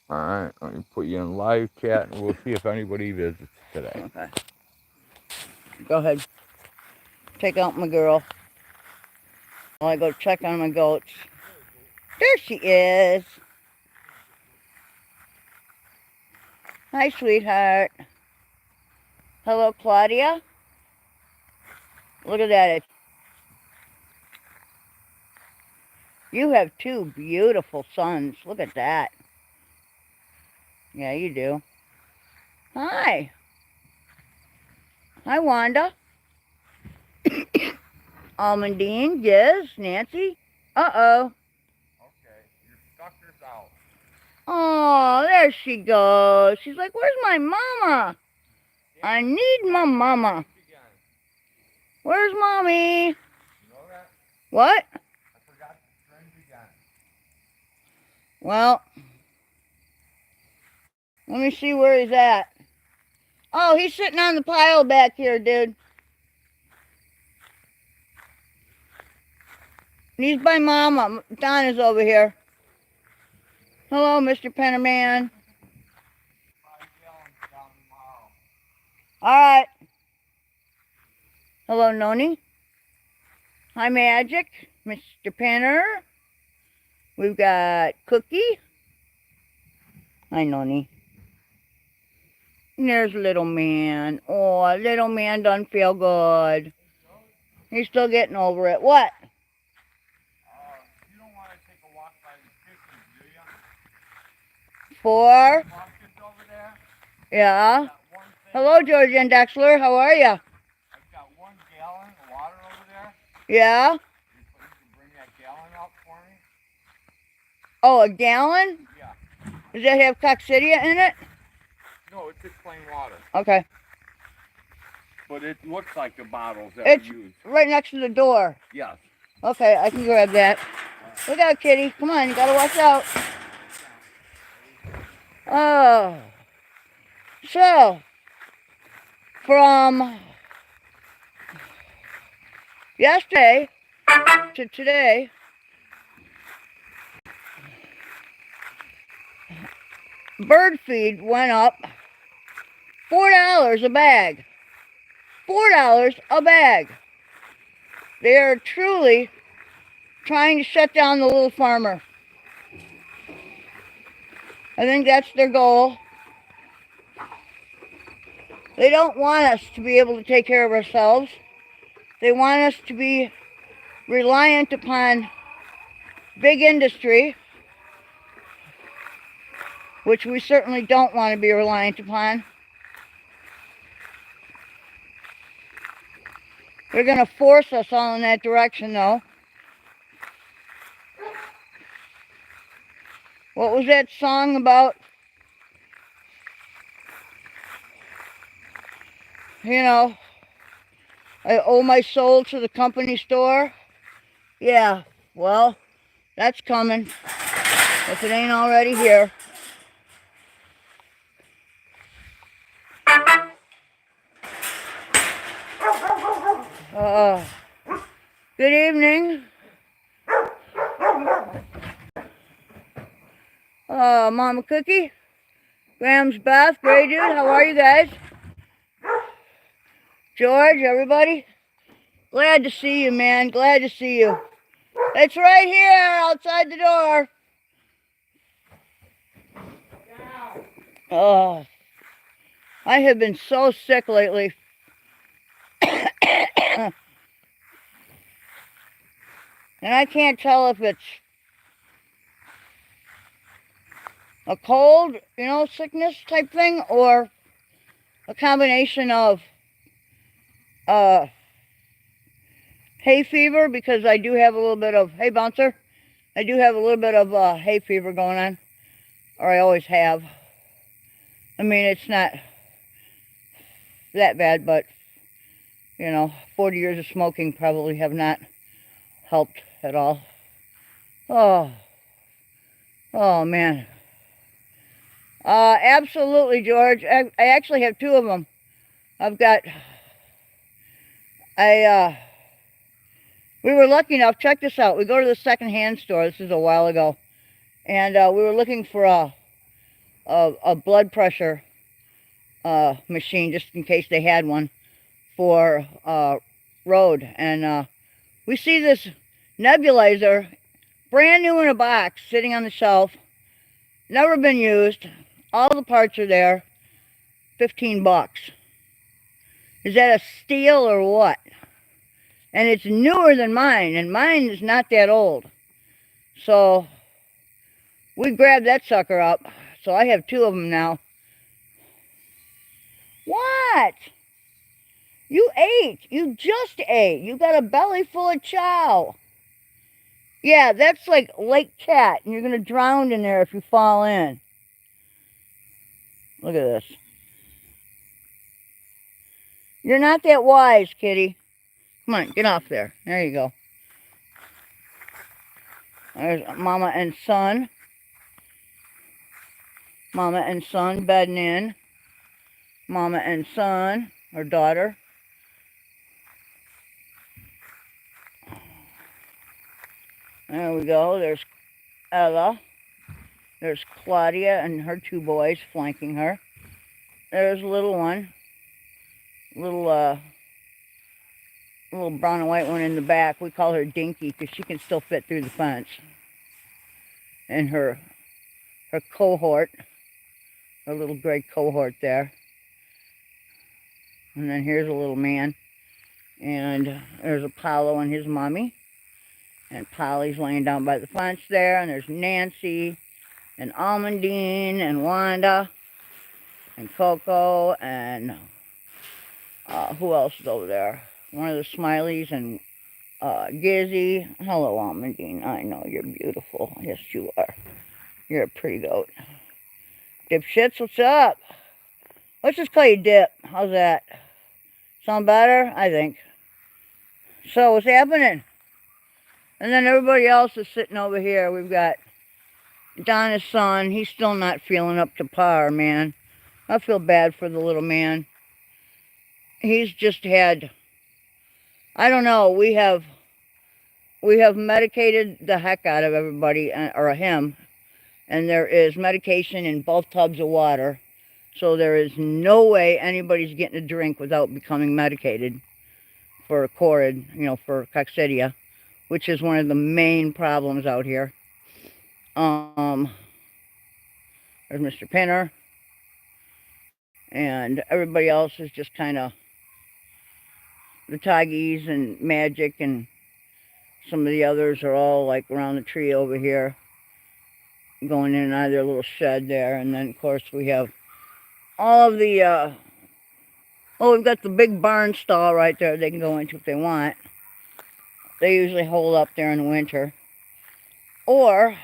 Alright, let me put you in live chat and we'll see if anybody visits today. Okay. Go ahead. Take out my girl. While I go check on my goats. There she is. Hi, sweetheart. Hello, Claudia. Look at that. You have two beautiful sons. Look at that. Yeah, you do. Hi. Hi, Wanda. Almondine, Giz, Nancy. Uh-oh. Okay, your sucker's out. Oh, there she goes. She's like, where's my mama? I need my mama. Where's mommy? You know that? What? I forgot the strings again. Well, let me see where he's at. Oh, he's sitting on the pile back here, dude. He's by mama. Donna's over here. Hello, Mr. Pennerman. All right. Hello, Noni. Hi, Magic. Mr. Penner. We've got Cookie. Hi, Noni. And there's little man. Oh, little man doesn't feel good. He's still getting over it. What? You don't want to take a walk by the chickens, do you? For? Buckets over there? Yeah. Hello, George and Dexler. How are you? I've got 1 gallon of water over there. Yeah. You can bring that gallon out for me? Oh, a gallon? Yeah. Does that have coccidia in it? No, it's just plain water. Okay. But it looks like the bottles that It's we use. right next to the door. Yes. Okay, I can grab that. Look out, kitty. Come on, you gotta watch out. Oh. So, from yesterday to today, bird feed went up $4 a bag. $4 a bag. They are truly trying to shut down the little farmer. I think that's their goal. They don't want us to be able to take care of ourselves. They want us to be reliant upon big industry, which we certainly don't want to be reliant upon. They're going to force us all in that direction, though. What was that song about? You know, I owe my soul to the company store. Yeah, well, that's coming. If it ain't already here. Good evening. Mama Cookie, Grams, Beth, Grey Dude, how are you guys? George, everybody? Glad to see you, man. Glad to see you. It's right here outside the door. Oh, I have been so sick lately. And I can't tell if it's a cold, you know, sickness type thing, or a combination of hay fever, because I do have a little bit of, hey bouncer, I do have a little bit of hay fever going on, or I always have. I mean, it's not that bad, but, you know, 40 years of smoking probably have not helped at all. Oh man. Absolutely, George. I actually have 2 of them. I've got, we were lucky enough, check this out. We go to the secondhand store, this is a while ago, and we were looking for a a blood pressure machine, just in case they had one for road. And we see this nebulizer, brand new in a box, sitting on the shelf, never been used. All the parts are there. $15. Is that a steal or what? And it's newer than mine, and mine is not that old. So we grabbed that sucker up. So I have 2 of them now. What? You ate. You just ate. You got a belly full of chow. Yeah, that's like lake cat, and you're going to drown in there if you fall in. Look at this. You're not that wise, kitty. Come on, get off there. There you go. There's mama and son. Mama and son bedding in. Mama and son, or daughter. There we go. There's Ella. There's Claudia and her 2 boys flanking her. There's a little one. Little brown and white one in the back. We call her Dinky because she can still fit through the fence. And her cohort. Her little gray cohort there. And then here's a little man. And there's Apollo and his mommy. And Polly's laying down by the fence there. And there's Nancy and Almondine and Wanda and Coco and who else is over there? One of the Smileys and Gizzy. Hello, Almondine. I know you're beautiful. Yes, you are. You're a pretty goat. Dipshits, what's up? Let's just call you Dip. How's that? Sound better? I think. So, what's happening? And then everybody else is sitting over here. We've got Donna's son. He's still not feeling up to par, man. I feel bad for the little man. He's just had, I don't know, we have medicated the heck out of everybody, or him. And there is medication in both tubs of water. So there is no way anybody's getting a drink without becoming medicated for Corid, you know, for coccidia, which is one of the main problems out here. There's Mr. Pinner. And everybody else is just kind of the Taggies and Magic, and some of the others are all like around the tree over here, going in and out of their little shed there. And then, of course, we have all of the, we've got the big barn stall right there they can go into if they want. They usually hold up there in the winter. Or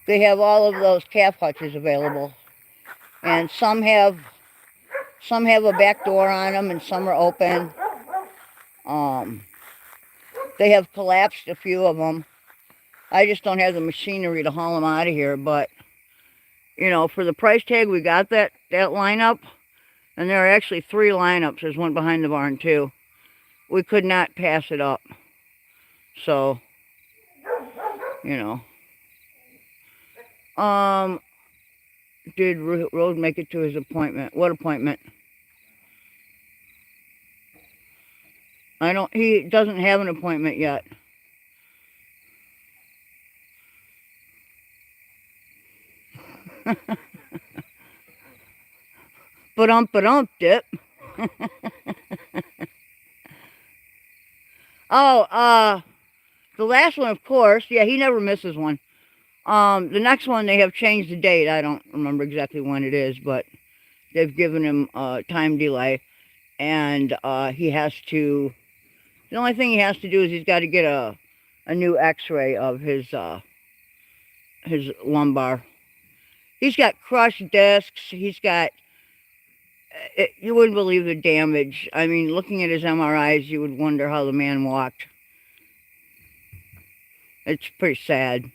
they have all of those calf hutches available. And some have a back door on them, and some are open. They have collapsed a few of them. I just don't have the machinery to haul them out of here, but, you know, for the price tag, we got that lineup, and there are actually 3 lineups. There's one behind the barn, too. We could not pass it up. So, you know. Did Rode make it to his appointment? What appointment? He doesn't have an appointment yet. Ba-dump, Dip. Oh, the last one, of course. Yeah, he never misses one. The next one, they have changed the date. I don't remember exactly when it is, but they've given him a time delay. And he has to, the only thing he has to do is he's got to get a new x-ray of his lumbar. He's got crushed discs. He's got, you wouldn't believe the damage. I mean, looking at his MRIs, you would wonder how the man walked. It's pretty sad.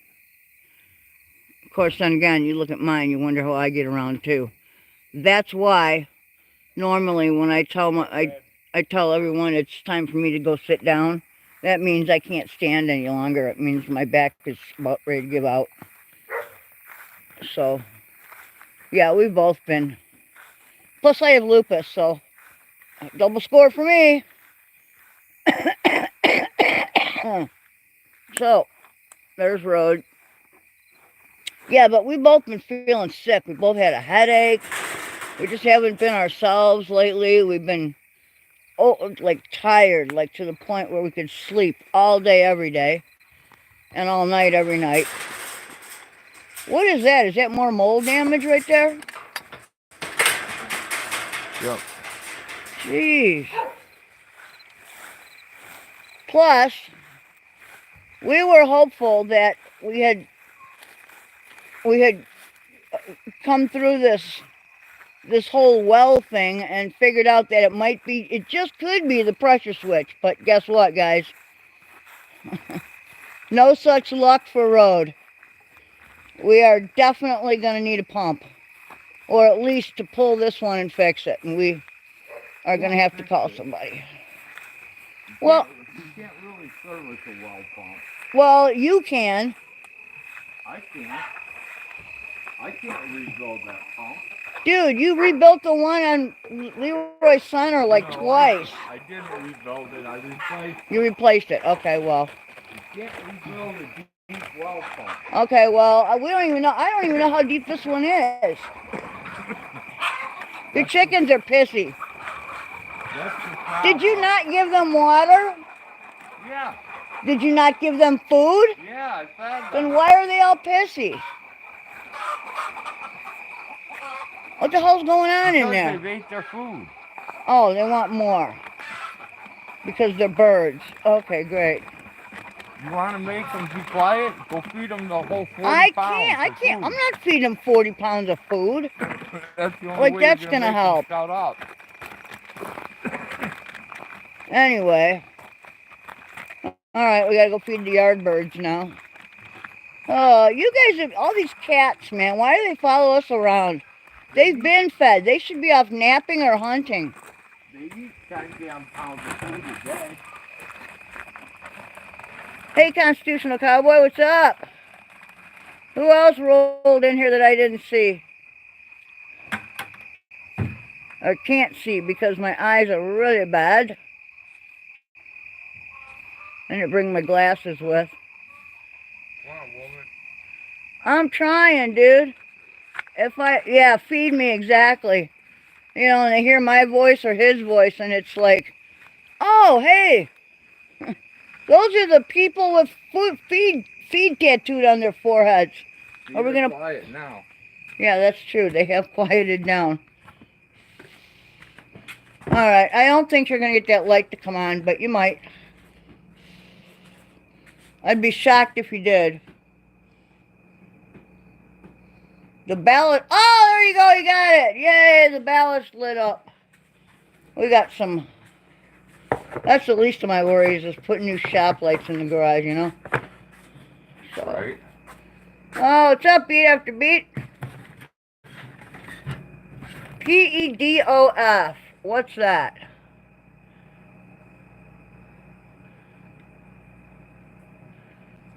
Of course, then again, you look at mine, you wonder how I get around too. That's why normally when I tell I tell everyone it's time for me to go sit down, that means I can't stand any longer. It means my back is about ready to give out. So Yeah, we've both been. Plus, I have lupus, so double score for me. So, there's road. Yeah, but we've both been feeling sick. We both had a headache. We just haven't been ourselves lately. We've been, like tired, like to the point where we could sleep all day, every day. And all night, every night. What is that? Is that more mold damage right there? Yep. Jeez. Plus, we were hopeful that we had come through this whole well thing and figured out that it just could be the pressure switch. But guess what, guys? No such luck for road. We are definitely going to need a pump. Or at least to pull this one and fix it. And we are going to have to call somebody. Well, you can't really service a well pump. Well, you can. I can't. I can't rebuild that pump. Dude, you rebuilt the one on Leroy Center like twice. I didn't rebuild it. I replaced it. You replaced it. Okay, well. You can't rebuild a deep well pump. Okay, well, we don't even know. I don't even know how deep this one is. The chickens are pissy. That's the problem. Did you not give them water? Yeah. Did you not give them food? Yeah, I fed them. Then why are they all pissy? What the hell's going on in there? They've ate their food. Oh, they want more. Because they're birds. Okay, great. You want to make them be quiet? Go feed them the whole 40 I pounds. can't. I'm not feeding them 40 pounds of food. That's the only Like, way that's you're gonna make help. Them shut up. Anyway. Alright, we gotta go feed the yard birds now. Oh, you guys have all these cats, man. Why do they follow us around? They've been fed. They should be off napping or hunting. They eat 10 damn pounds of food a day. Hey, Constitutional Cowboy, what's up? Who else rolled in here that I didn't see? Or can't see because my eyes are really bad. I didn't bring my glasses with. Come on, woman. I'm trying, dude. Yeah, feed me, exactly. You know, and they hear my voice or his voice, and it's like, oh, hey. Those are the people with feed tattooed on their foreheads. See, Are we gonna quiet now? Yeah, that's true. They have quieted down. Alright, I don't think you're gonna get that light to come on, but you might. I'd be shocked if you did. The ballot. Oh, there you go. You got it. Yay, the ballot's lit up. We got some. That's the least of my worries is putting new shop lights in the garage, you know? So. Right. Oh, what's up, beat after beat? PEDOF. What's that?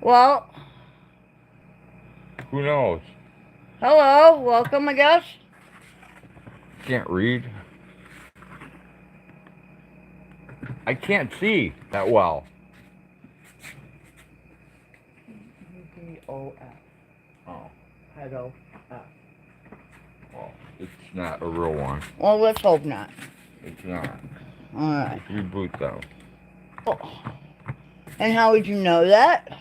Well. Who knows? Hello. Welcome, I guess. Can't read. I can't see that well. PEDOF. Oh. PEDOF. Well, it's not a real one. Well, let's hope not. It's not. Alright. Reboot though. Oh. And how would you know that?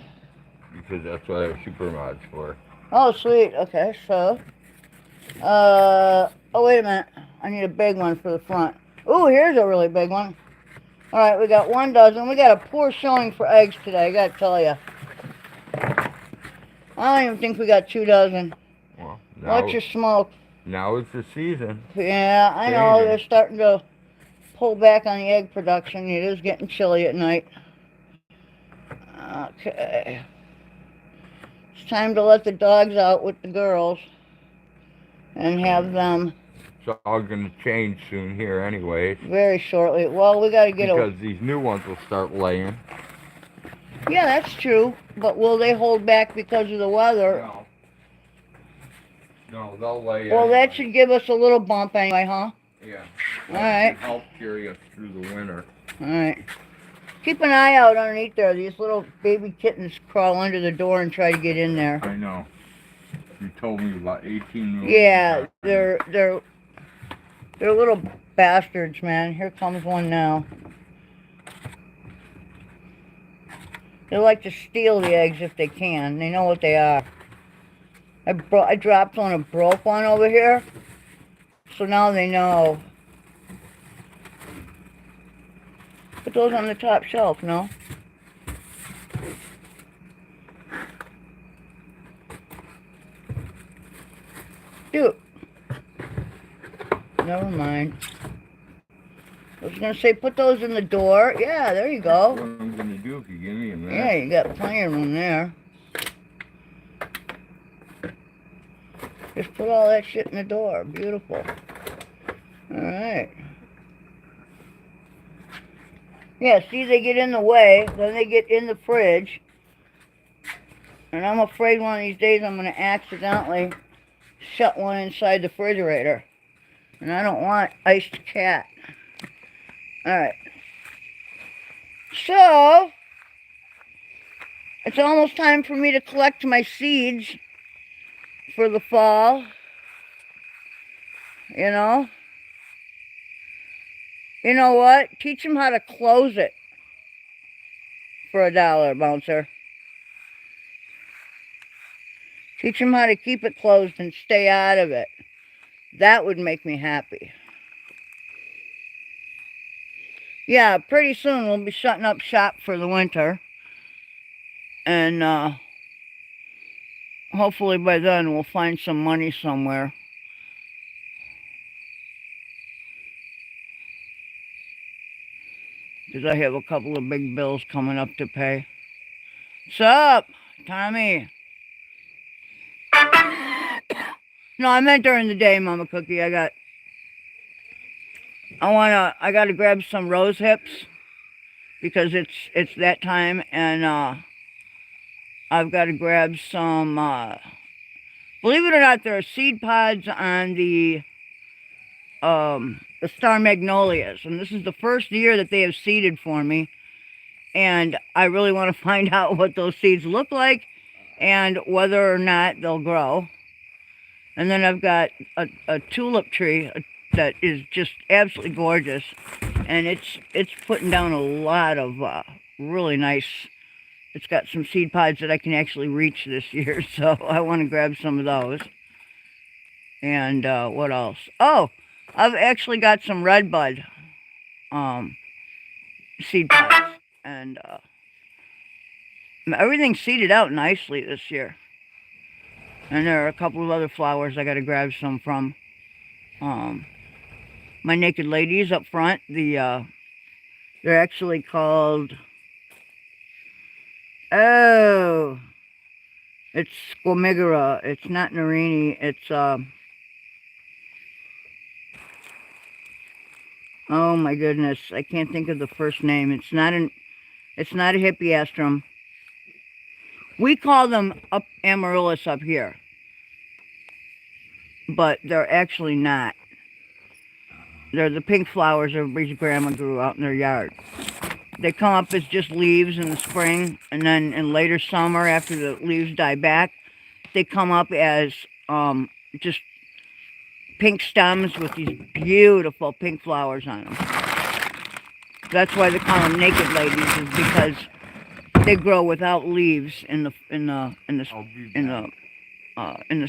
Because that's what I have super mods for. Oh, sweet. Okay, so. Oh, wait a minute. I need a big one for the front. Ooh, here's a really big one. Alright, we got 1 dozen. We got a poor showing for eggs today, I gotta tell you. I don't even think we got 2 dozen. Well, now, Watch your smoke. now it's the season. Yeah, I know. They're starting to pull back on the egg production. It is getting chilly at night. Okay. It's time to let the dogs out with the girls and have them. It's all going to change soon here anyways. Very shortly. Well, we got to get because these new ones will start laying. Yeah, that's true. But will they hold back because of the weather? No. No, they'll lay. Well, that anyway. should give us a little bump anyway, huh? Yeah. Alright. Should help carry us through the winter. Alright. Keep an eye out underneath there. These little baby kittens crawl under the door and try to get in there. I know. You told me about 18 million. Yeah, they're little bastards, man. Here comes one now. They like to steal the eggs if they can. They know what they are. I dropped one and broke one over here. So now they know. Put those on the top shelf, no? Dude. Never mind. I was going to say, put those in the door. Yeah, there you go. That's what I'm going to do if you give me a minute. Yeah, you got plenty of room there. Just put all that shit in the door. Beautiful. Alright. Yeah, see, they get in the way. Then they get in the fridge. And I'm afraid one of these days I'm going to accidentally shut one inside the refrigerator. And I don't want iced cat. Alright. So, it's almost time for me to collect my seeds for the fall. You know? You know what? Teach them how to close it for $1, Bouncer. Teach them how to keep it closed and stay out of it. That would make me happy. Yeah, pretty soon we'll be shutting up shop for the winter. And hopefully by then we'll find some money somewhere. Because I have a couple of big bills coming up to pay. What's up, Tommy? No, I meant during the day, Mama Cookie. I gotta grab some rose hips because it's that time, and I've got to grab some. Believe it or not, there are seed pods on the star magnolias, and this is the first year that they have seeded for me, and I really want to find out what those seeds look like and whether or not they'll grow. And then I've got a tulip tree that is just absolutely gorgeous, and it's putting down a lot of really nice. It's got some seed pods that I can actually reach this year, so I want to grab some of those. And what else? Oh, I've actually got some redbud seed pods, and everything's seeded out nicely this year. And there are a couple of other flowers I got to grab some from. My naked ladies up front, they're actually called, oh, it's squamigera. It's not Narini. It's, oh my goodness, I can't think of the first name. It's not a hippeastrum. We call them amaryllis up here, but they're actually not. They're the pink flowers everybody's grandma grew out in their yard. They come up as just leaves in the spring, and then in later summer, after the leaves die back, they come up as just pink stems with these beautiful pink flowers on them. That's why they call them naked ladies, is because they grow without leaves in the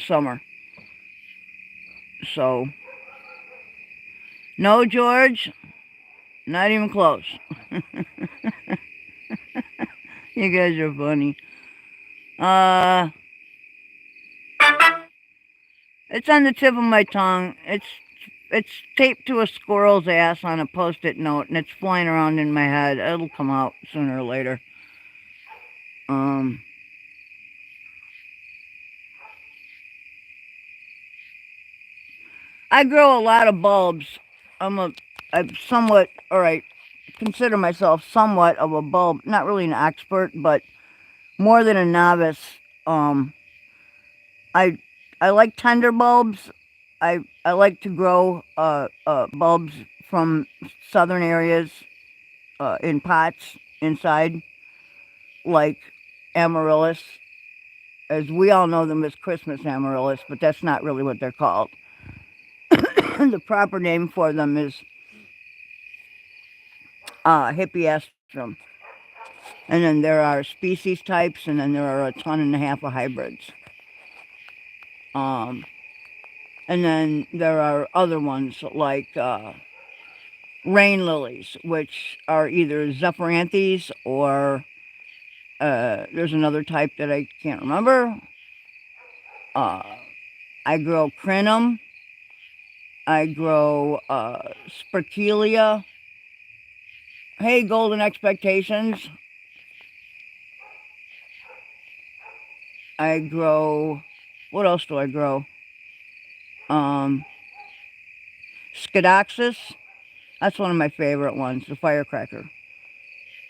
summer. So, no, George, not even close. You guys are funny. It's on the tip of my tongue. It's taped to a squirrel's ass on a Post-it note, and it's flying around in my head. It'll come out sooner or later. I grow a lot of bulbs. I'm somewhat, or I consider myself somewhat of a bulb, not really an expert, but more than a novice. I I like tender bulbs. I like to grow bulbs from southern areas in pots inside, like amaryllis. As we all know them as Christmas amaryllis, but that's not really what they're called. The proper name for them is hippeastrum. And then there are species types, and then there are a ton and a half of hybrids. And then there are other ones like rain lilies, which are either zephyranthes or there's another type that I can't remember. I grow crinum. I grow sperkelia. Hey, golden expectations. I grow, what else do I grow? Scedoxis. That's one of my favorite ones, the firecracker.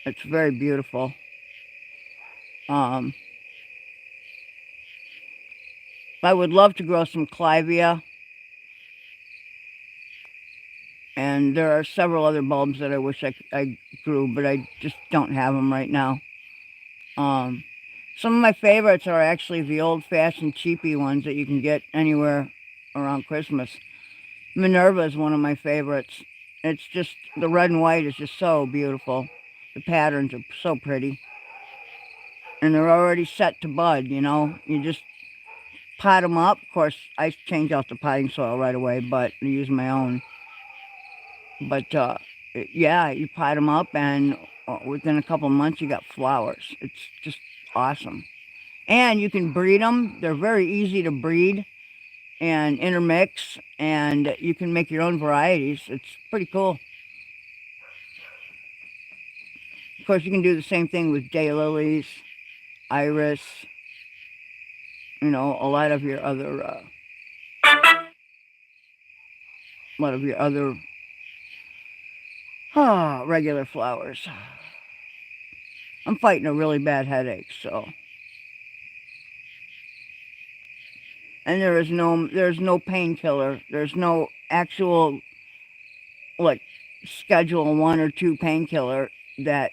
It's very beautiful. I would love to grow some clivia. And there are several other bulbs that I wish I grew, but I just don't have them right now. Some of my favorites are actually the old-fashioned cheapy ones that you can get anywhere around Christmas. Minerva is one of my favorites. It's just, the red and white is just so beautiful. The patterns are so pretty. And they're already set to bud, you know. You just pot them up. Of course, I change out the potting soil right away, but I use my own. But, yeah, you pot them up, and within a couple of months, you got flowers. It's just awesome. And you can breed them. They're very easy to breed and intermix, and you can make your own varieties. It's pretty cool. Of course, you can do the same thing with daylilies, iris, you know, a lot of your other regular flowers. I'm fighting a really bad headache, so. And there's no painkiller. There's no actual, like, Schedule 1 or 2 painkiller that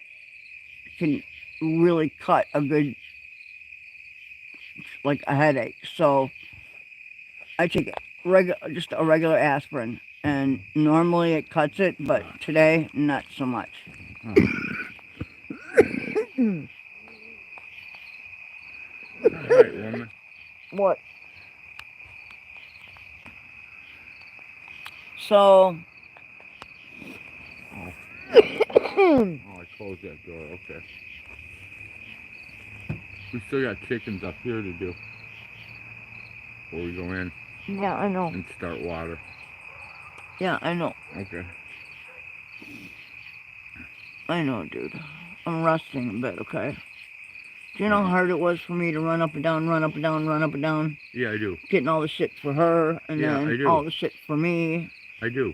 can really cut a good, like, a headache. So I take just a regular aspirin, and normally it cuts it, but today not so much. All right, woman. What? So. Oh, I closed that door. Okay. We still got chickens up here to do before we go in. Yeah, I know. And start water. Yeah, I know. Okay. I know, dude. I'm resting a bit, okay? Do you know how hard it was for me to run up and down, run up and down, run up and down? Yeah, I do. Getting all the shit for her, and Yeah, then I do. all the shit for me. I do.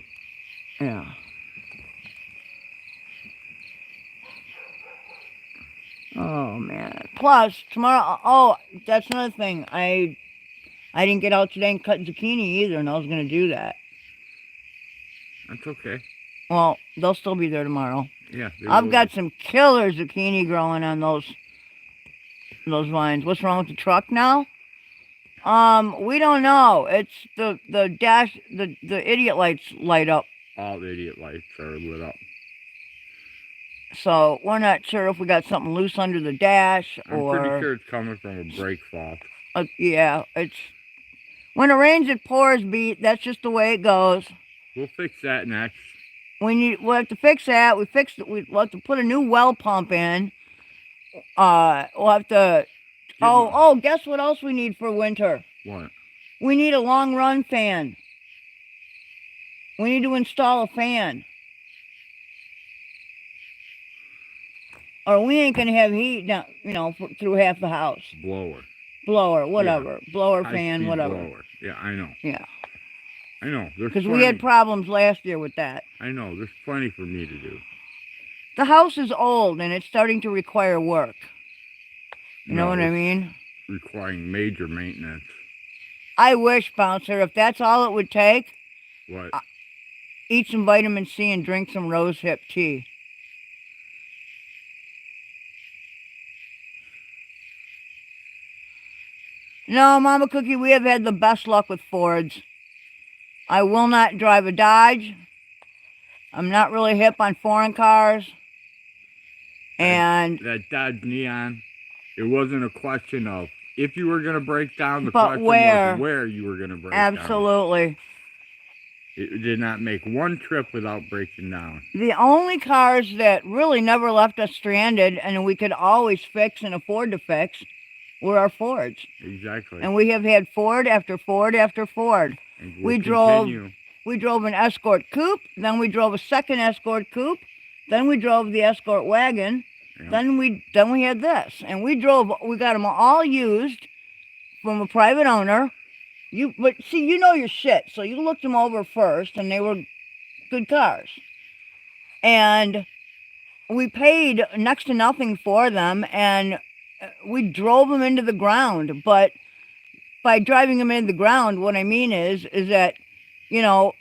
Yeah. Oh, man. Plus, tomorrow, oh, that's another thing. I didn't get out today and cut zucchini either, and I was going to do that. That's okay. Well, they'll still be there tomorrow. Yeah. I've got some killer zucchini growing on those vines. What's wrong with the truck now? We don't know. It's the idiot lights light up. All the idiot lights are lit up. So we're not sure if we got something loose under the dash or... I'm pretty sure it's coming from a brake fault. Yeah, it's... When it rains, it pours, Beat. That's just the way it goes. We'll fix that next. We'll have to fix that. We'll have to put a new well pump in. We'll have to... Oh, guess what else we need for winter? What? We need a long run fan. We need to install a fan. Or we ain't gonna have heat down, you know, through half the house. Blower, whatever. Yeah. Blower, fan, whatever. Blower. Yeah, I know. Yeah. I know. Because we had problems last year with that. I know. There's plenty for me to do. The house is old and it's starting to require work. You know what I mean? Requiring major maintenance. I wish, Bouncer, if that's all it would take, What? eat some vitamin C and drink some rosehip tea. No, Mama Cookie, we have had the best luck with Fords. I will not drive a Dodge. I'm not really hip on foreign cars. And that Dodge Neon, it wasn't a question of if you were going to break down. The but question where? was where you were going to break down. Absolutely. It did not make one trip without breaking down. The only cars that really never left us stranded and we could always fix and afford to fix were our Fords. Exactly. And we have had Ford after Ford after Ford. And we drove an Escort coupe, then we drove a second Escort coupe, then we drove the Escort wagon, then we had this, and we got them all used from a private owner. But see, you know your shit, so you looked them over first, and they were good cars. And we paid next to nothing for them, and we drove them into the ground. But by driving them into the ground, what I mean is that, you know,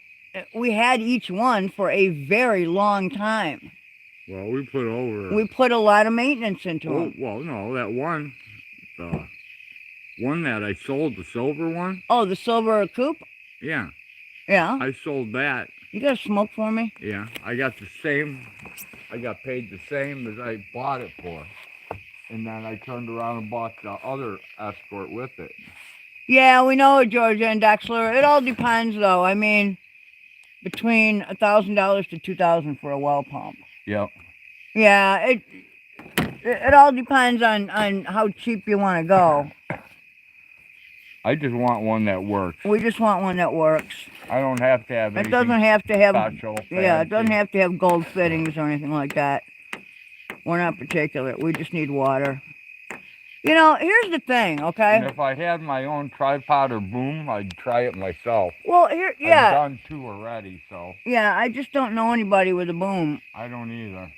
we had each one for a very long time. Well, we put a lot of maintenance into them. Well, no, that one, the one that I sold, the silver one. Oh, the silver coupe? Yeah. Yeah. I sold that. You got a smoke for me? Yeah. I got the same. I got paid the same as I bought it for. And then I turned around and bought the other Escort with it. Yeah, we know it, Georgia and Dexler. It all depends, though. I mean, between $1,000 to $2,000 for a well pump. Yep. Yeah, it all depends on how cheap you want to go. I just want one that works. We just want one that works. I don't have to have anything. It doesn't have to have special, yeah, it doesn't have to have gold fittings or anything like that. We're not particular. We just need water. You know, here's the thing, okay? And if I had my own tripod or boom, I'd try it myself. Well, yeah. I've done 2 already, so. Yeah, I just don't know anybody with a boom. I don't either.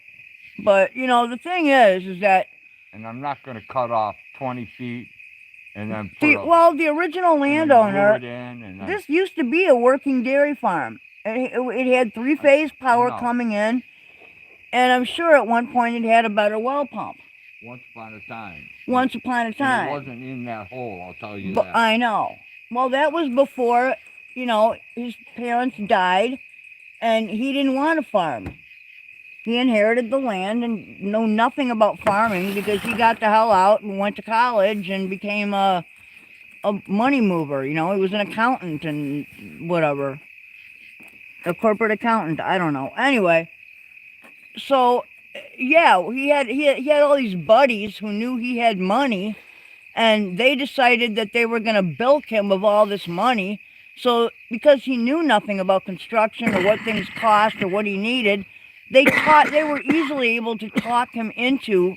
But, you know, the thing is that... And I'm not going to cut off 20 feet and then the original landowner, and this used to be a working dairy farm. It had 3-phase power coming in, and I'm sure at one point it had a better well pump. Once upon a time. Once upon a time. And it wasn't in that hole, I'll tell you that. I know. Well, that was before, you know, his parents died, and he didn't want to farm. He inherited the land and knew nothing about farming because he got the hell out and went to college and became a money mover. You know, he was an accountant and whatever. A corporate accountant, I don't know. Anyway, so... yeah, he had all these buddies who knew he had money, and they decided that they were going to bilk him of all this money. So because he knew nothing about construction or what things cost or what he needed, they were easily able to talk him into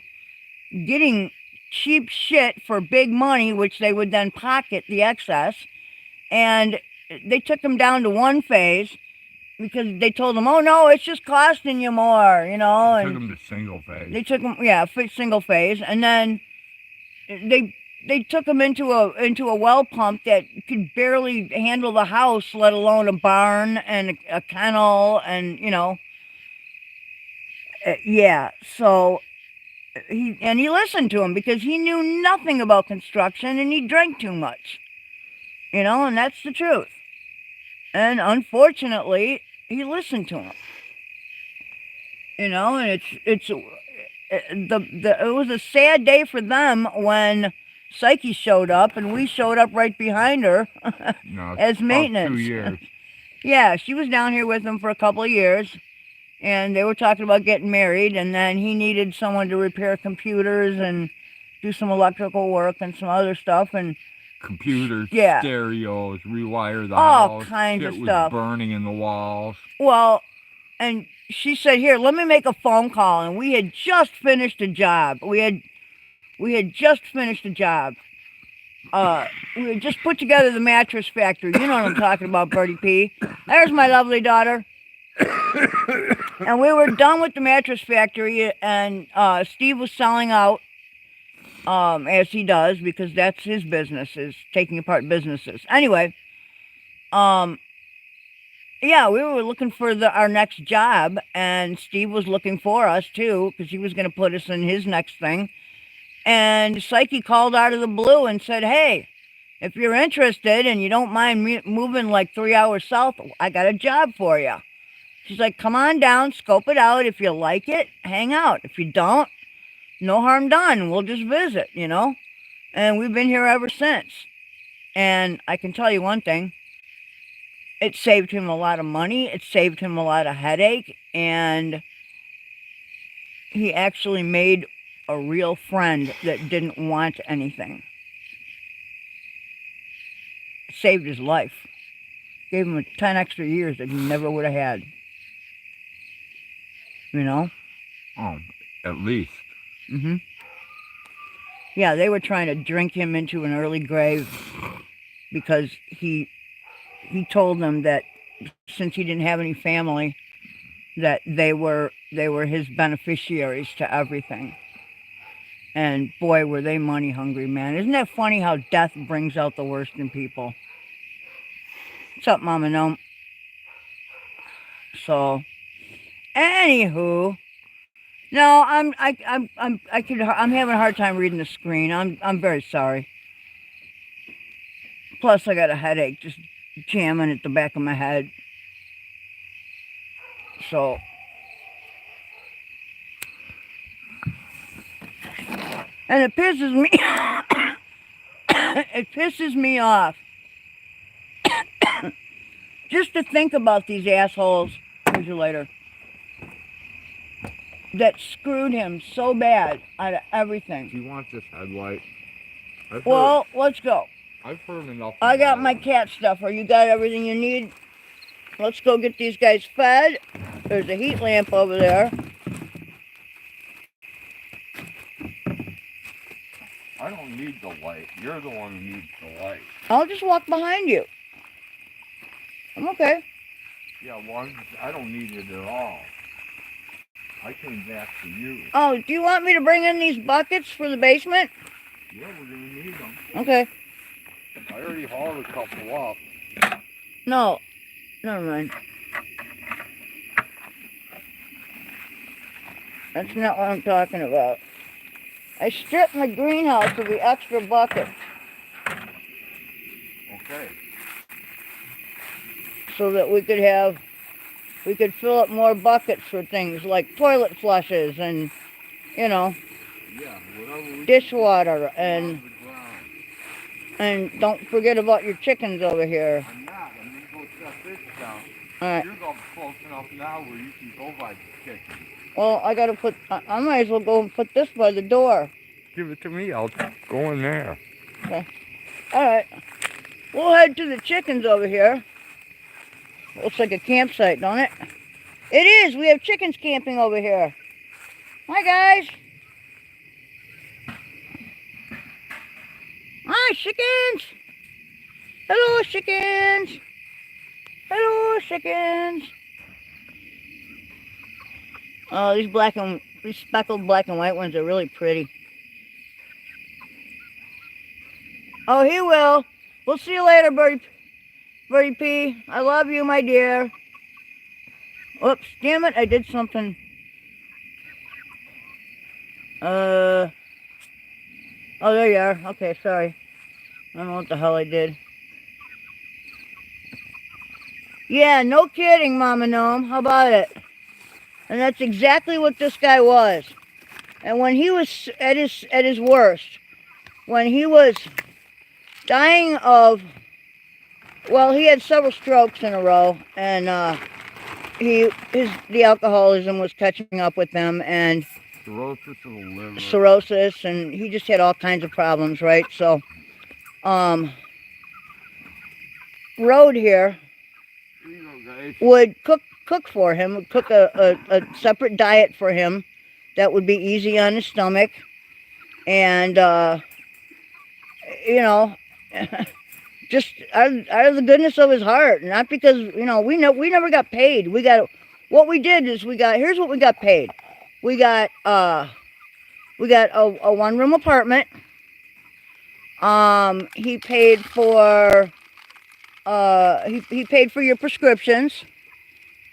getting cheap shit for big money, which they would then pocket the excess. And they took him down to 1 phase. Because they told him, oh no, it's just costing you more, you know. They took him to single phase. They took him, yeah, single phase, and then they took him into a well pump that could barely handle the house, let alone a barn and a kennel, and you know. Yeah, so he listened to him because he knew nothing about construction and he drank too much, you know, and that's the truth. And unfortunately, he listened to him. You know, and it was a sad day for them when Psyche showed up, and we showed up right behind her as maintenance. 2 years. Yeah, she was down here with him for a couple of years, and they were talking about getting married, and then he needed someone to repair computers and do some electrical work and some other stuff, and computers, yeah, stereos, rewire the all house. Kinds of was stuff. Burning in the walls. Well, and she said, "Here, let me make a phone call." And we had just finished a job. We had just finished a job. We had just put together the mattress factory. You know what I'm talking about, Birdie P. There's my lovely daughter. And we were done with the mattress factory, and Steve was selling out. as he does, because that's his business, is taking apart businesses. Anyway, yeah, we were looking for our next job, and Steve was looking for us too, because he was going to put us in his next thing. And Psyche called out of the blue and said, "Hey, if you're interested and you don't mind moving like 3 hours south, I got a job for you." She's like, "Come on down, scope it out. If you like it, hang out. If you don't, no harm done. We'll just visit, you know?" And we've been here ever since. And I can tell you one thing. It saved him a lot of money. It saved him a lot of headache. And he actually made a real friend that didn't want anything. It saved his life. Gave him 10 extra years that he never would have had. You know? Oh, at least. Mm-hmm. Yeah, they were trying to drink him into an early grave because he told them that since he didn't have any family, that they were his beneficiaries to everything. And boy, were they money hungry, man. Isn't that funny how death brings out the worst in people? What's up, Mama Gnome? So, anywho, no, I'm having a hard time reading the screen. I'm very sorry. Plus, I got a headache just jamming at the back of my head. So, and it pisses me. It pisses me off just to think about these assholes. See you later. That screwed him so bad out of everything. Do you want this headlight? Well, let's go. I've heard enough. I got my cat stuffer. You got everything you need? Let's go get these guys fed. There's a heat lamp over there. I don't need the light. You're the one who needs the light. I'll just walk behind you. I'm okay. Yeah, well, I don't need it at all. I came back for you. Oh, do you want me to bring in these buckets for the basement? Yeah, we're going to need them. Okay. I already hauled a couple up. No. Never mind. That's not what I'm talking about. I stripped my greenhouse of the extra bucket. Okay. So that we could fill up more buckets for things like toilet flushes and, you know, yeah, dishwater and don't forget about your chickens over here. I'm not. I'm going to go shut this down. All right. You're going close enough now where you can go by the chickens. Well, I got to put, I might as well go and put this by the door. Give it to me. I'll go in there. Okay. All right. We'll head to the chickens over here. Looks like a campsite, don't it? It is. We have chickens camping over here. Hi, guys. Hi, chickens. Hello, chickens. Hello, chickens. Oh, these speckled black and white ones are really pretty. Oh, he will. We'll see you later, Birdie P. I love you, my dear. Oops, damn it, I did something. Oh, there you are. Okay, sorry. I don't know what the hell I did. Yeah, no kidding, Mama Gnome. How about it? And that's exactly what this guy was. And when he was at his worst, when he was dying of, well, he had several strokes in a row, and the alcoholism was catching up with him, and Cirrhosis of the liver. Cirrhosis, and he just had all kinds of problems, right? So, Road here would cook for him, would cook a separate diet for him that would be easy on his stomach, and you know, just out of the goodness of his heart, not because, you know, we never got paid. What we did is here's what we got paid. We got We got a one-room apartment. He paid for he paid for your prescriptions.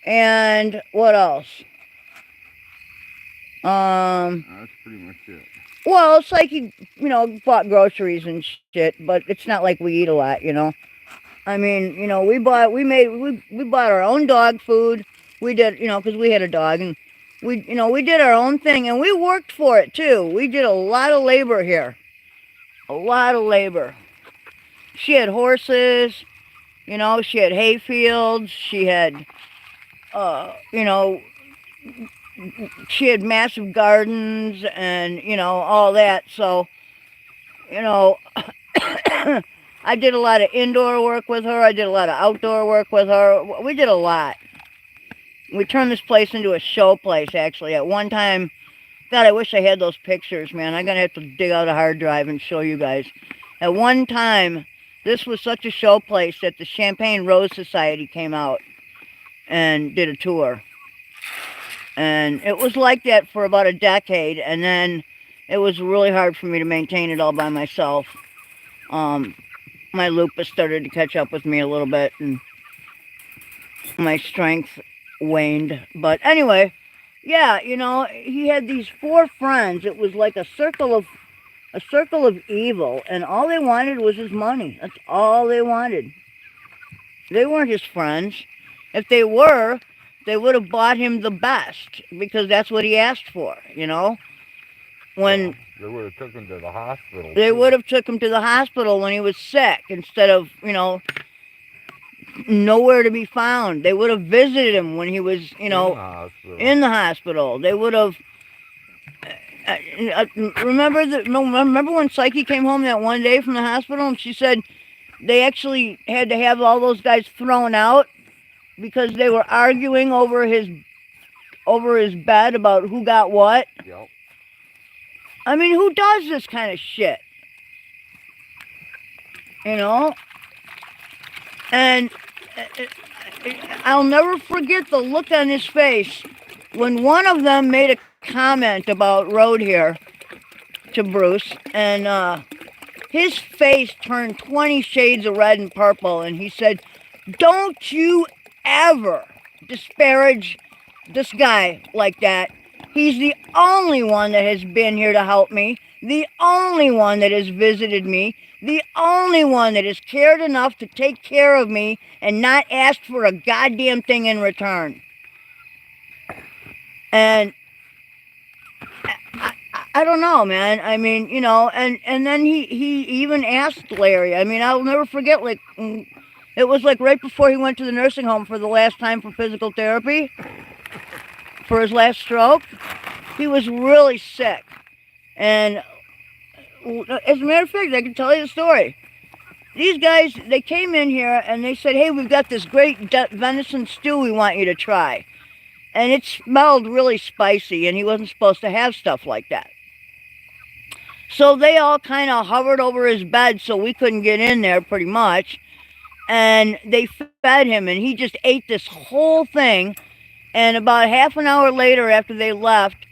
And what else? That's pretty much it. Well, it's like he, bought groceries and shit, but it's not like we eat a lot, I mean, we bought our own dog food. We did, because we had a dog, and we did our own thing, and we worked for it too. We did a lot of labor here. A lot of labor. She had horses, she had hay fields, she had, she had massive gardens and, all that. So, I did a lot of indoor work with her. I did a lot of outdoor work with her. We did a lot. We turned this place into a show place, actually. At one time, God, I wish I had those pictures, man. I'm going to have to dig out a hard drive and show you guys. At one time, this was such a show place that the Champagne Rose Society came out and did a tour. And it was like that for about a decade, and then it was really hard for me to maintain it all by myself. My lupus started to catch up with me a little bit, and my strength waned. But anyway, yeah, he had these 4 friends. It was like a circle of evil, and all they wanted was his money. That's all they wanted. They weren't his friends. If they were, they would have bought him the best, because that's what he asked for, When they would have took him to the hospital. They would have took him to the hospital when he was sick, instead of, nowhere to be found. They would have visited him when he was, in the hospital. They would have. Remember when Psyche came home that one day from the hospital, and she said they actually had to have all those guys thrown out because they were arguing over his bed about who got what? Yep. I mean, who does this kind of shit? And I'll never forget the look on his face when one of them made a comment about road here to Bruce, and his face turned 20 shades of red and purple, and he said, "Don't you ever disparage this guy like that. He's the only one that has been here to help me, the only one that has visited me, the only one that has cared enough to take care of me and not asked for a goddamn thing in return." And I don't know, man. I mean, and then he even asked Larry. I mean, I'll never forget, it was like right before he went to the nursing home for the last time for physical therapy, for his last stroke. He was really sick. And as a matter of fact, I can tell you the story. These guys, they came in here and they said, "Hey, we've got this great venison stew we want you to try." And it smelled really spicy, and he wasn't supposed to have stuff like that. So they all kind of hovered over his bed so we couldn't get in there, pretty much. And they fed him, and he just ate this whole thing. And about half an hour later, after they left,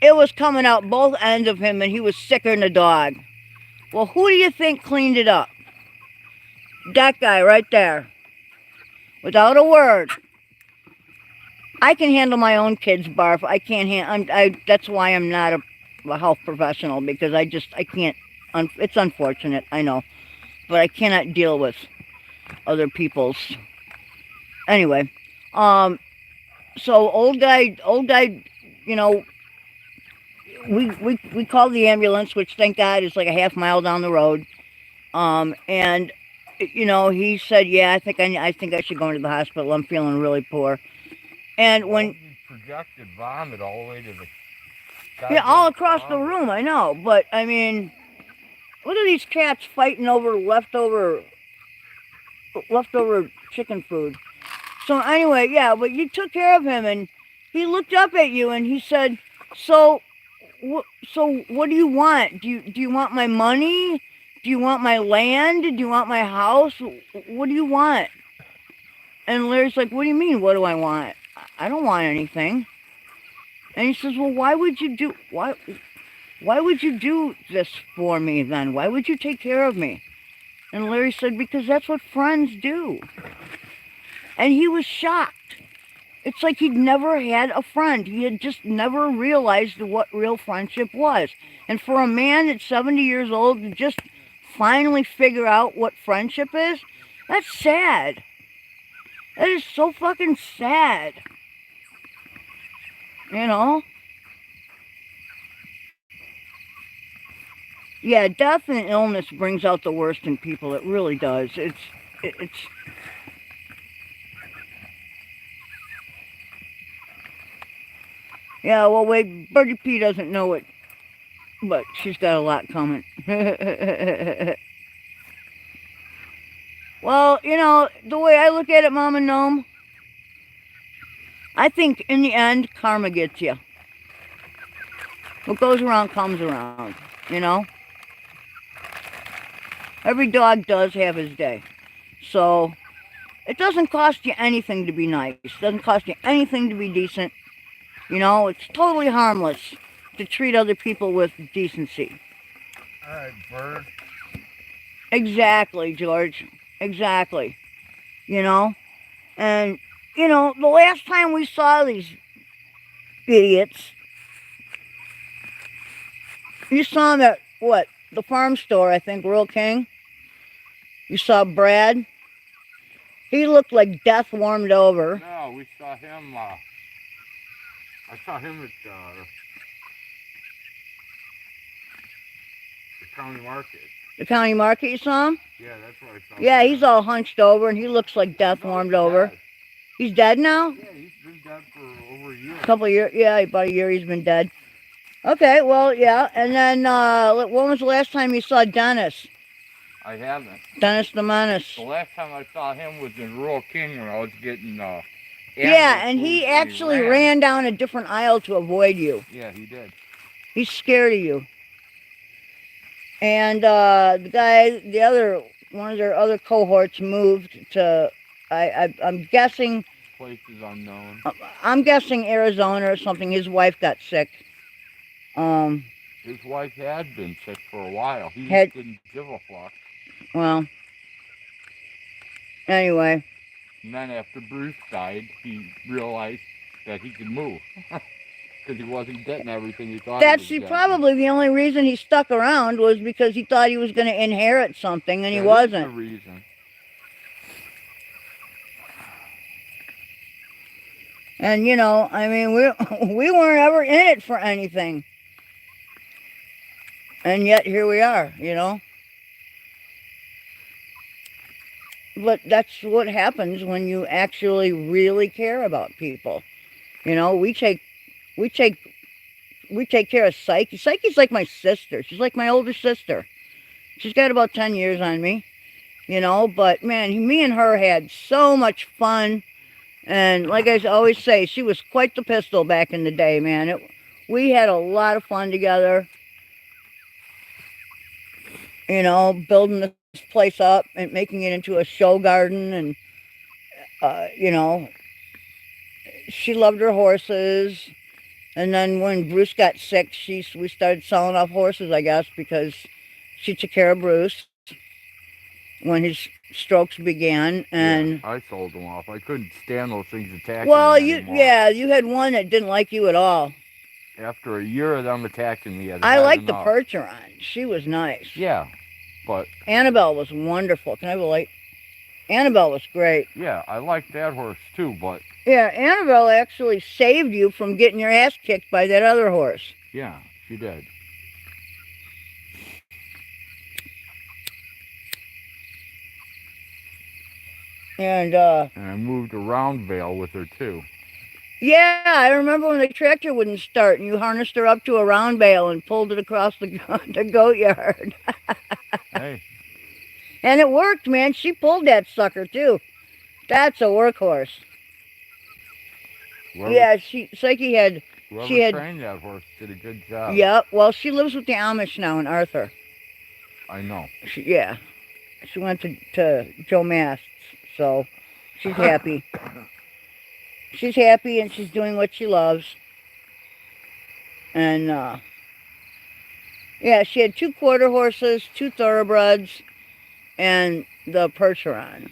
it was coming out both ends of him, and he was sicker than a dog. Well, who do you think cleaned it up? That guy right there. Without a word. I can handle my own kids' barf. I can't that's why I'm not a health professional, because I can't. It's unfortunate, I know. But I cannot deal with other people's. Anyway, so old guy, we called the ambulance, which thank God is like a half mile down the road. And he said, "Yeah, I think I should go into the hospital. I'm feeling really poor." And when he projected vomit all the way to the all across the room, I know. But I mean, look at these cats fighting over leftover chicken food. So anyway, yeah, but you took care of him, and he looked up at you and he said, So what do you want? Do you want my money? Do you want my land? Do you want my house? What do you want? And Larry's like, "What do you mean, what do I want? I don't want anything." And he says, "Well, why would you do... Why? why would you do this for me then? Why would you take care of me? And Larry said, because that's what friends do. And he was shocked. It's like he'd never had a friend. He had just never realized what real friendship was. And for a man at 70 years old to just finally figure out what friendship is, that's sad. That is so fucking sad. You know? Yeah, death and illness brings out the worst in people. It really does. It's yeah, well, wait, Birdie P doesn't know it, but she's got a lot coming. Well, you know, the way I look at it, Mama Gnome, I think in the end, karma gets you. What goes around comes around, you know? Every dog does have his day. So, it doesn't cost you anything to be nice. It doesn't cost you anything to be decent. You know, it's totally harmless to treat other people with decency. All right, bird. Exactly, George. Exactly. You know? And, you know, the last time we saw these idiots, you saw them at, what, the farm store, I think, Rural King. You saw Brad. He looked like death warmed over. No, we saw him, I saw him at the county market. The county market, you saw him? Yeah, that's where I saw him. Yeah, he's all hunched over, and he looks like death warmed over. Dead. He's dead now? Yeah, he's been dead for over a year. A couple of years, yeah, about a year he's been dead. Okay, well, yeah, and then, when was the last time you saw Dennis? I haven't. Dennis the Menace. The last time I saw him was in Rural King when I was getting, yeah, and he actually ran down a different aisle to avoid you. Yeah, he did. He's scared of you. And, the guy, one of their other cohorts moved to, I'm guessing... Places unknown. I'm guessing Arizona or something. His wife got sick. His wife had been sick for a while. He didn't give a fuck. Well, anyway. And then after Bruce died, he realized that he could move. Because he wasn't getting everything he thought he was getting. Probably the only reason he stuck around was because he thought he was going to inherit something, and he wasn't. That's the reason. And, you know, I mean, we weren't ever in it for anything. And yet, here we are, you know. But that's what happens when you actually really care about people. You know, we take care of Psyche. Psyche's like my sister. She's like my older sister. She's got about 10 years on me, you know. But, man, me and her had so much fun. And like I always say, she was quite the pistol back in the day, man. We had a lot of fun together. You know, building this place up and making it into a show garden. And, you know, she loved her horses. And then when Bruce got sick, we started selling off horses, I guess, because she took care of Bruce when his strokes began. And yeah, I sold them off. I couldn't stand those things attacking me anymore. You had one that didn't like you at all. After a year of them attacking me, I liked the Percheron. She was nice. Yeah, but Annabelle was wonderful. Can I have a light? Annabelle was great. Yeah, I liked that horse too, but... Yeah, Annabelle actually saved you from getting your ass kicked by that other horse. Yeah, she did. And I moved around Vale with her too. Yeah, I remember when the tractor wouldn't start and you harnessed her up to a round bale and pulled it across the goat yard. Hey. And it worked, man. She pulled that sucker too. That's a workhorse. Yeah, Psyche had... Whoever trained that horse did a good job. Yeah, well, she lives with the Amish now in Arthur. I know. Yeah. She went to Joe Mast's, so she's happy. She's happy and she's doing what she loves. And, Yeah, she had 2 quarter horses, 2 thoroughbreds, and the Percheron.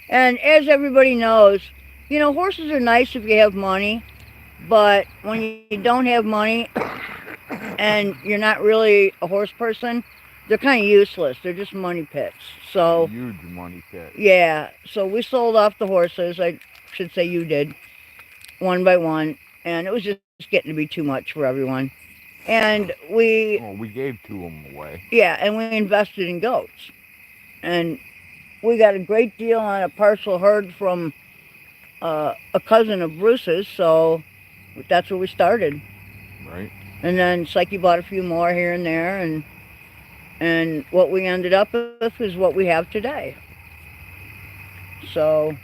And as everybody knows, you know, horses are nice if you have money, but when you don't have money and you're not really a horse person, they're kind of useless. They're just money pits. So, Huge money pit. yeah, so we sold off the horses. I should say you did, one by one, and it was just getting to be too much for everyone. And we gave 2 of them away. yeah, and we invested in goats. And we got a great deal on a partial herd from a cousin of Bruce's, so that's where we started. Right. And then Psyche bought a few more here and there, and what we ended up with is what we have today. So,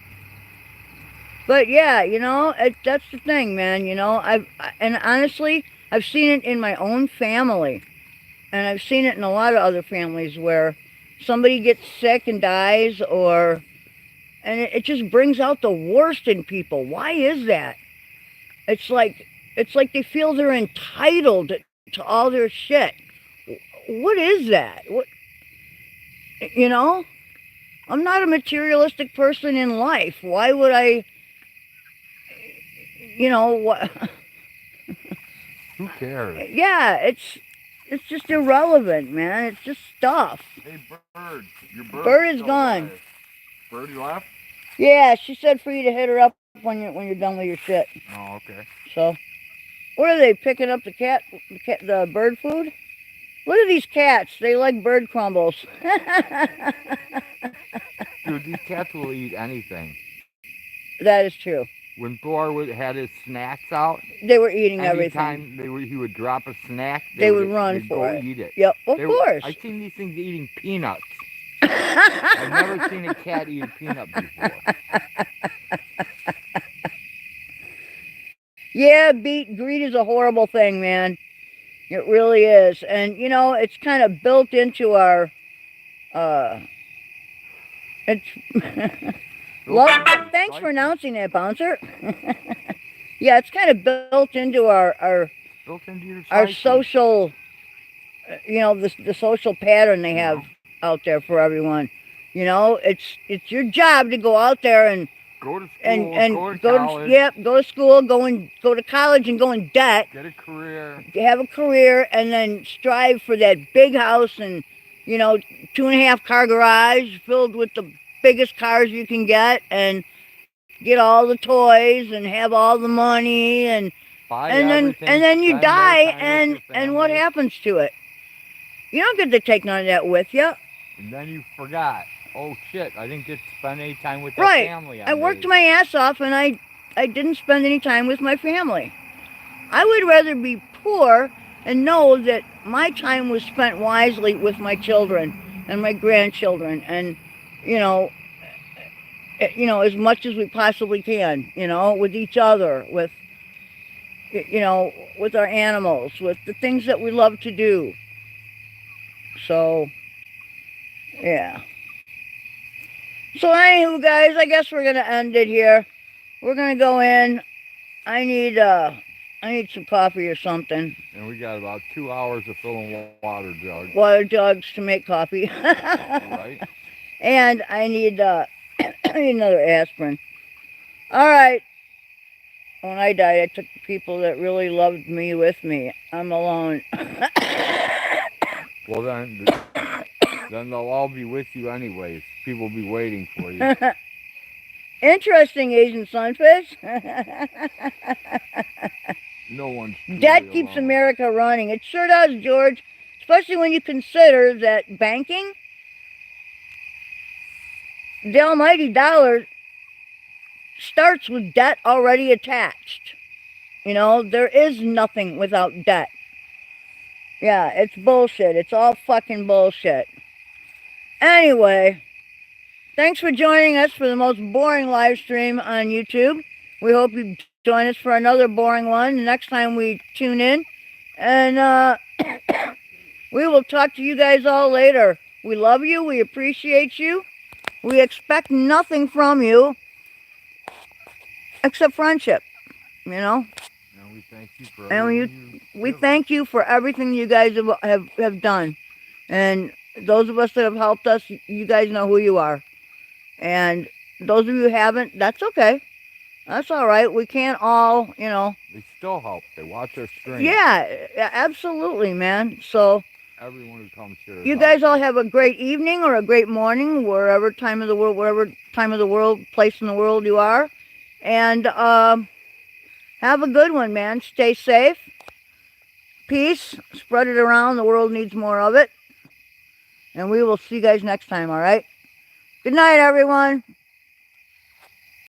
but yeah, you know, that's the thing, man. You know, and honestly, I've seen it in my own family, and I've seen it in a lot of other families where somebody gets sick and dies, and it just brings out the worst in people. Why is that? It's like they feel they're entitled to all their shit. What is that? What, you know? I'm not a materialistic person in life. Why would I? You know what? Who cares? Yeah, it's just irrelevant, man. It's just stuff. Hey, bird. Your Bird is gone. Away. Bird left? Yeah, she said for you to hit her up when you're done with your shit. Oh, okay. So, what are they picking up the bird food? Look at these cats. They like bird crumbles. Dude, these cats will eat anything. That is true. When Thor had his snacks out, they were eating everything. Anytime he would drop a snack, they would run for it. Eat it. Yep, of course. I've seen these things eating peanuts. I've never seen a cat eat a peanut before. Yeah, greed is a horrible thing, man. It really is. And, you know, it's kind of built into our, thanks for announcing that, Bouncer. Yeah, it's kind of built into our social, you know, the social pattern they have out there for everyone. You know, it's your job to go out there and go to school, go to school, go to college and go in debt. Get a career. Have a career and then strive for that big house and, you know, 2.5 car garage filled with the biggest cars you can get and get all the toys and have all the money and then you die and what happens to it? You don't get to take none of that with you. And then you forgot. Oh shit, I didn't get to spend any time with that family. I worked my ass off and I didn't spend any time with my family. I would rather be poor and know that my time was spent wisely with my children and my grandchildren and, you know, as much as we possibly can, you know, with each other, with, you know, with our animals, with the things that we love to do. So, yeah. So anywho, guys, I guess we're gonna end it here. We're gonna go in. I need some coffee or something. And we got about 2 hours of filling water jugs. Water jugs to make coffee. Right. And I need another aspirin. All right. When I died, I took the people that really loved me with me. I'm alone. Well, then they'll all be with you anyways. People will be waiting for you. Interesting, Asian sunfish. No one's Debt keeps alone. America running. It sure does, George. Especially when you consider that banking, the almighty dollar, starts with debt already attached. You know, there is nothing without debt. Yeah, it's bullshit. It's all fucking bullshit. Anyway, thanks for joining us for the most boring live stream on YouTube. We hope you join us for another boring one next time we tune in. And we will talk to you guys all later. We love you. We appreciate you. We expect nothing from you except friendship, you know? And we thank you for And everything we thank you for everything you guys have done. And those of us that have helped us, you guys know who you are. And those of you who haven't, that's okay. That's all right. We can't all, you know. They still help. They watch our stream. Yeah, absolutely, man. So Everyone who comes here. You guys all have a great evening or a great morning, wherever time of the world, wherever time of the world, place in the world you are. And have a good one, man. Stay safe. Peace. Spread it around. The world needs more of it. And we will see you guys next time, all right? Good night, everyone.